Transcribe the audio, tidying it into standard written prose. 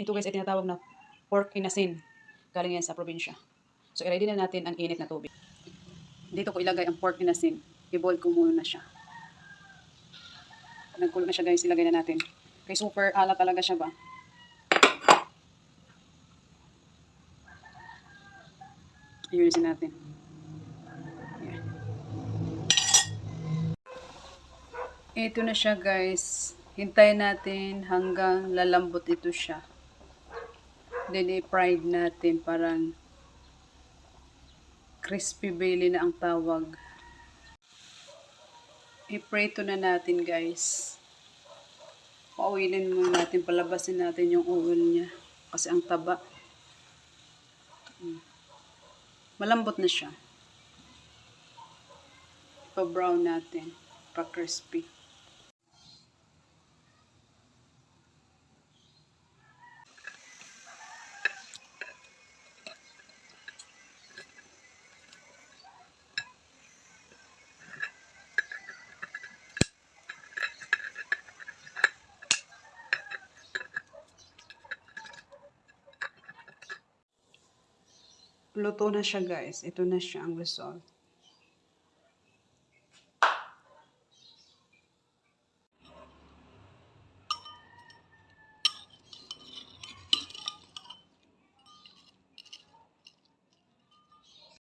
Ito guys ay tinatawag na pork inasin. Galing yan sa probinsya. So i-ready na natin ang init na tubig. Dito ko ilagay ang pork inasin. I-boil ko muna siya. Nagkulo na siya guys, ilagay na natin. Kaya super ala talaga siya ba. Ayunisin natin. Yeah. Ito na siya guys. Hintayin natin hanggang lalambot ito siya. Then i-fried natin parang crispy belly na ang tawag. I-prito na natin guys. Pauwilin muna natin, palabasin natin yung oil niya. Kasi ang taba. Malambot na siya. Pa-brown natin. Pa-crispy. Luto na siya guys. Ito na siya ang result.